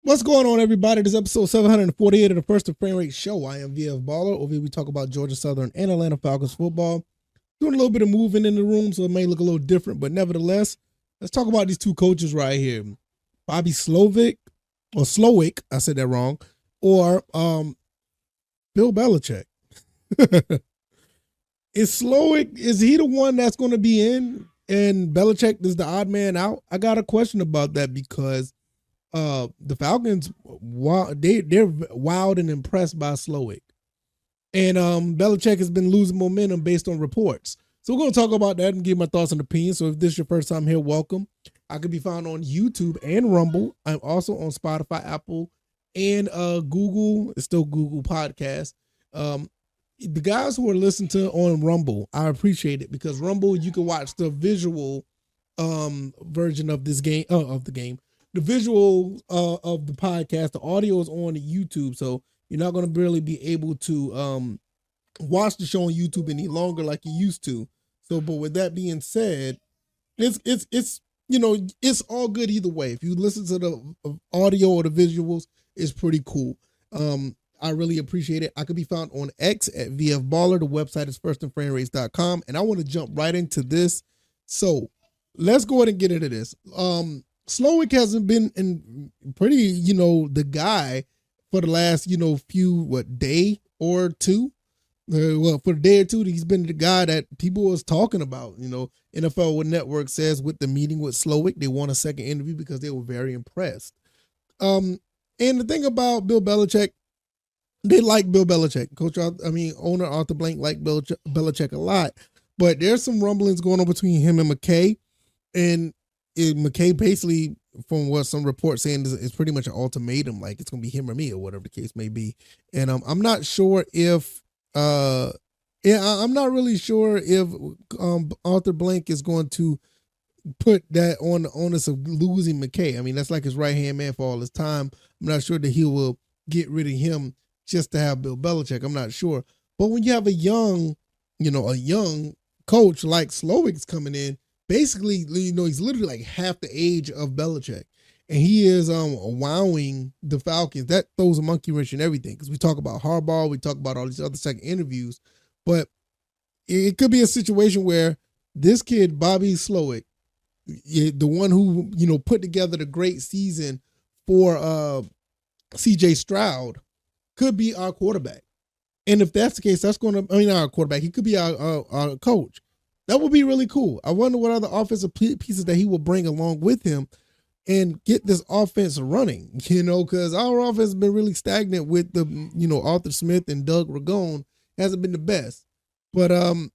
What's going on, everybody? This is episode 748 of the First and Frame Rate Show. I am VF Baller. Over here, we talk about Georgia Southern and Atlanta Falcons football. Doing a little bit of moving in the room, so it may look a little different, but nevertheless, let's talk about these two coaches right here. Bobby Slowik, or Slowik, I said that wrong, or Bill Belichick. Is he the one that's going to be in, and Belichick is the odd man out? I got a question about that because the Falcons, they're wild and impressed by Slowik. And Belichick has been losing momentum based on reports. So we're going to talk about that and give my thoughts and opinions. So if this is your first time here, welcome. I can be found on YouTube and Rumble. I'm also on Spotify, Apple, and Google. It's still Google Podcast. The guys who are listening to on Rumble, I appreciate it because Rumble, you can watch the visual version of this game, the visual of the podcast. The audio is on YouTube, so you're not going to really be able to watch the show on YouTube any longer like you used to. So, but with that being said, it's all good either way. If you listen to the audio or the visuals, it's pretty cool. I really appreciate it. I could be found on X at VF Baller. The website is firstandframerates.com, and I want to jump right into this. So let's go ahead and get into this. Slowik hasn't been in pretty, the guy for the last, day or two. For a day or two, he's been the guy that people was talking about. NFL Network says with the meeting with Slowik, they want a second interview because they were very impressed. And the thing about Bill Belichick, they like Bill Belichick. Owner Arthur Blank liked Belichick a lot. But there's some rumblings going on between him and McKay. And McKay basically, from what some reports saying, is pretty much an ultimatum, like it's gonna be him or me or whatever the case may be. And I'm not sure if I'm not really sure if Arthur Blank is going to put that on the onus of losing McKay. I mean, that's like his right hand man for all his time. I'm not sure that he will get rid of him just to have Bill Belichick. I'm not sure. But when you have a young coach like Slowik's coming in, basically, he's literally like half the age of Belichick. And he is wowing the Falcons. That throws a monkey wrench in everything. Because we talk about Harbaugh, we talk about all these other second interviews. But it could be a situation where this kid, Bobby Slowik, the one who, put together the great season for CJ Stroud, could be our quarterback. And if that's the case, our quarterback, he could be our coach. That would be really cool. I wonder what other offensive pieces that he will bring along with him and get this offense running, because our offense has been really stagnant with the, Arthur Smith and Doug Ragone. Hasn't been the best. But I'm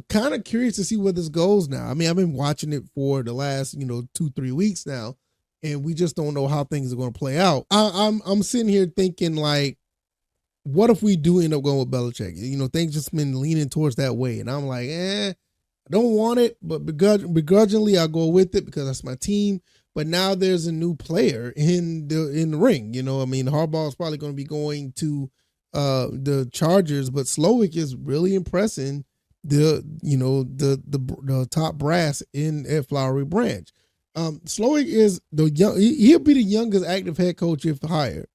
kind of curious to see where this goes now. I mean, I've been watching it for the last, 2-3 weeks now, and we just don't know how things are going to play out. I'm sitting here thinking, like, what if we do end up going with Belichick? Things just been leaning towards that way. And I'm like, I don't want it, but begrudgingly I'll go with it because that's my team. But now there's a new player in the ring. Harbaugh is probably going to be going to the Chargers, but Slowik is really impressing the top brass at Flowery Branch. Slowik is he'll be the youngest active head coach if hired.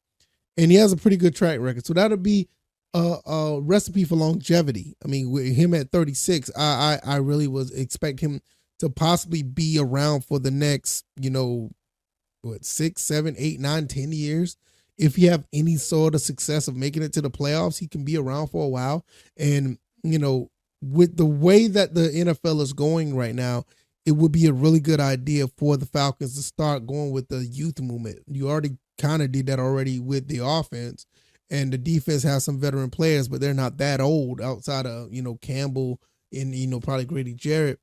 And he has a pretty good track record. So that'll be a recipe for longevity. I mean, with him at 36, I really was expect him to possibly be around for the next, 6, 7, 8, 9, 10 years. If you have any sort of success of making it to the playoffs, he can be around for a while. And, with the way that the NFL is going right now, it would be a really good idea for the Falcons to start going with the youth movement. You already kind of did that already with the offense, and the defense has some veteran players, but they're not that old outside of, Campbell and, probably Grady Jarrett.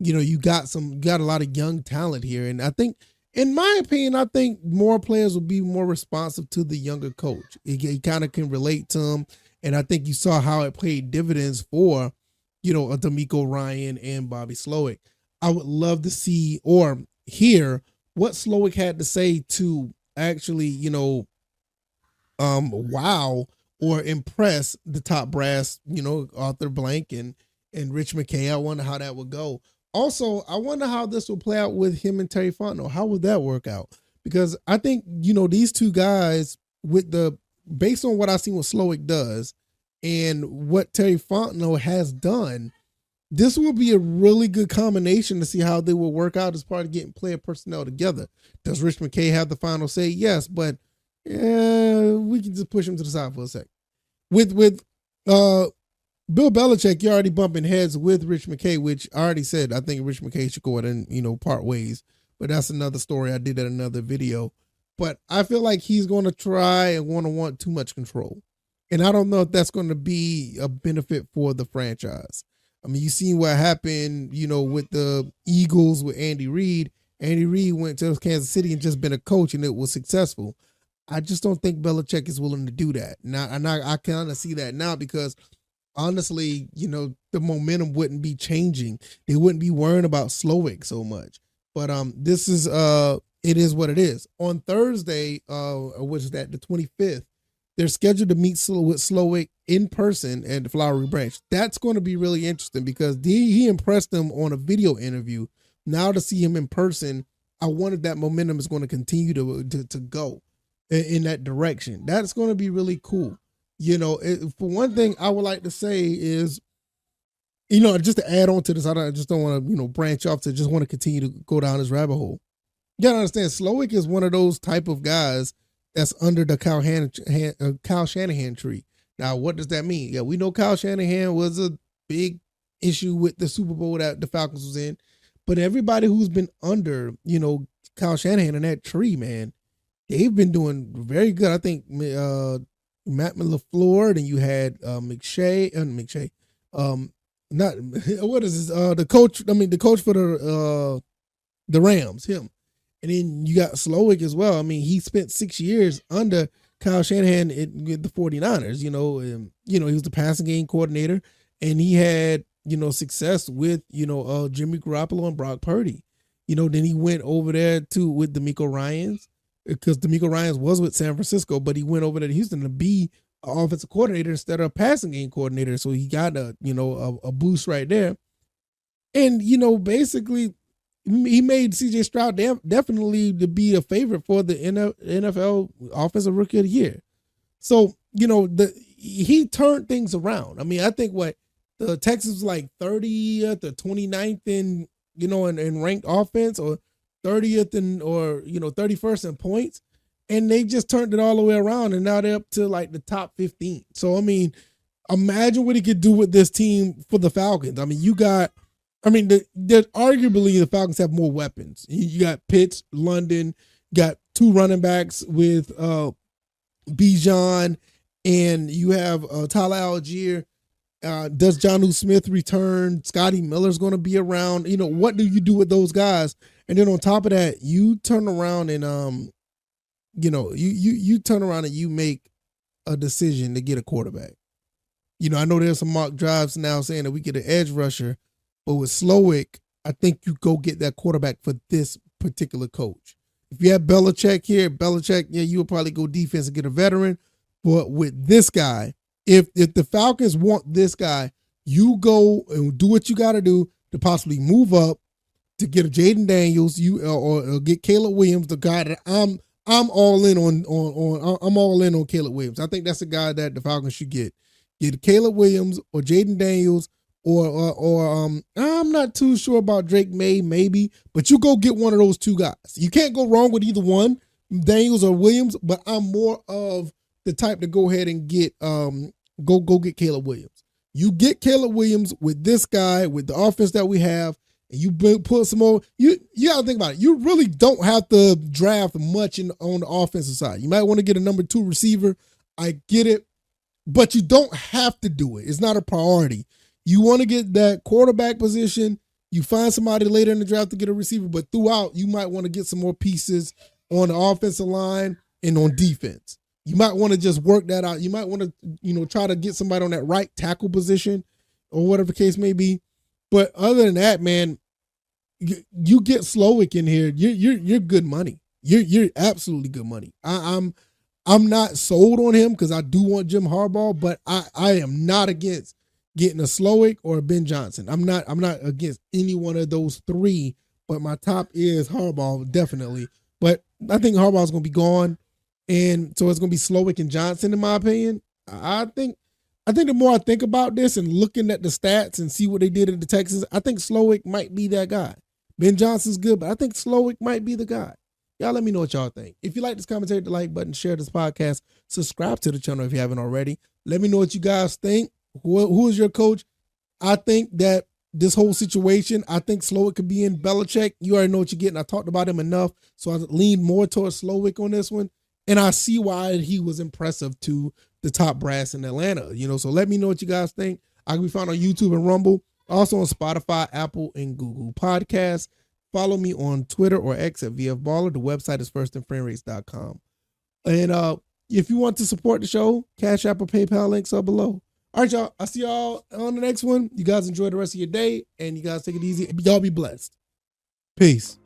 You got a lot of young talent here. And I think, in my opinion, more players will be more responsive to the younger coach. He kind of can relate to him. And I think you saw how it paid dividends for, a D'Amico Ryan and Bobby Slowik. I would love to see or hear what Slowik had to say to actually, wow or impress the top brass, Arthur Blank and Rich McKay. I wonder how that would go. Also, I wonder how this will play out with him and Terry Fontenot. How would that work out? because I think, these two guys based on what I've seen what Slowik does and what Terry Fontenot has done, this will be a really good combination to see how they will work out as part of getting player personnel together. Does Rich McKay have the final say? Yes, but we can just push him to the side for a sec. With Bill Belichick, you're already bumping heads with Rich McKay, which I already said I think Rich McKay should go ahead and part ways. But that's another story. I did that in another video. But I feel like he's going to try and want too much control. And I don't know if that's going to be a benefit for the franchise. I mean, you seen what happened, with the Eagles with Andy Reid. Andy Reid went to Kansas City and just been a coach, and it was successful. I just don't think Belichick is willing to do that. Now, and I kind of see that now because, honestly, the momentum wouldn't be changing. They wouldn't be worrying about Slowik so much. But this is it is what it is. On Thursday, which is that the 25th, they're scheduled to meet with Slowik in person at the Flowery Branch. That's going to be really interesting because he impressed them on a video interview. Now to see him in person, I wonder if that momentum is going to continue to go in that direction. That's going to be really cool. For one thing, I would like to say is, just to add on to this, I just don't want to, branch off to just want to continue to go down this rabbit hole. You got to understand, Slowik is one of those type of guys that's under the Kyle Shanahan tree. Now, what does that mean? Yeah, we know Kyle Shanahan was a big issue with the Super Bowl that the Falcons was in, but everybody who's been under, Kyle Shanahan in that tree, man, they've been doing very good. I think Matt LaFleur, and you had McShay, not what is this? The coach. I mean, the coach for the Rams, him. And then you got Slowik as well. I mean, he spent 6 years under Kyle Shanahan with the 49ers, he was the passing game coordinator, and he had, success with, Jimmy Garoppolo and Brock Purdy. Then he went over there with DeMeco Ryans, because DeMeco Ryans was with San Francisco, but he went over there to Houston to be an offensive coordinator instead of a passing game coordinator. So he got a boost right there. And, basically, he made C.J. Stroud definitely to be a favorite for the NFL Offensive Rookie of the Year. So, he turned things around. I mean, I think the Texans like 30th or 29th in ranked offense, or 30th or 31st in points. And they just turned it all the way around, and now they're up to like the top 15. So, I mean, imagine what he could do with this team for the Falcons. I mean, arguably the Falcons have more weapons. You got Pitts, London, got two running backs with Bijan, and you have Tyler Algier. Does Jonnu Smith return? Scotty Miller's going to be around. What do you do with those guys? And then on top of that, you turn around and you turn around and you make a decision to get a quarterback. I know there's some mock drives now saying that we get an edge rusher. But with Slowik, I think you go get that quarterback for this particular coach. If you have Belichick here, you will probably go defense and get a veteran. But with this guy, if the Falcons want this guy, you go and do what you got to do to possibly move up to get a Jaden Daniels, or get Caleb Williams, the guy that I'm all in on. I'm all in on Caleb Williams. I think that's the guy that the Falcons should get. Get Caleb Williams or Jaden Daniels. Or I'm not too sure about Drake May, maybe, but you go get one of those two guys. You can't go wrong with either one, Daniels or Williams, but I'm more of the type to go ahead and get go get Caleb Williams. You get Caleb Williams with this guy, with the offense that we have, and you put some more. You gotta think about it. You really don't have to draft much on the offensive side. You might want to get a number 2 receiver. I get it, but you don't have to do it. It's not a priority. You want to get that quarterback position. You find somebody later in the draft to get a receiver, but throughout, you might want to get some more pieces on the offensive line and on defense. You might want to just work that out. You might want to, try to get somebody on that right tackle position or whatever the case may be. But other than that, man, you get Slowik in here, you're good money. You're absolutely good money. I'm not sold on him because I do want Jim Harbaugh, but I am not against getting a Slowik or a Ben Johnson. I'm not against any one of those three, but my top is Harbaugh, definitely. But I think Harbaugh's going to be gone. And so it's going to be Slowik and Johnson, in my opinion. I think the more I think about this and looking at the stats and see what they did in the Texans, I think Slowik might be that guy. Ben Johnson's good, but I think Slowik might be the guy. Y'all let me know what y'all think. If you like this commentary, hit the like button, share this podcast, subscribe to the channel if you haven't already. Let me know what you guys think. Who is your coach? I think that this whole situation, I think Slowik could be in Belichick. You already know what you're getting. I talked about him enough, so I lean more towards Slowik on this one. And I see why he was impressive to the top brass in Atlanta. So let me know what you guys think. I can be found on YouTube and Rumble, also on Spotify, Apple, and Google Podcasts. Follow me on Twitter or X at VFBaller. The website is firstinframerates.com. And if you want to support the show, Cash App or PayPal links are below. All right, y'all. I'll see y'all on the next one. You guys enjoy the rest of your day, and you guys take it easy. Y'all be blessed. Peace.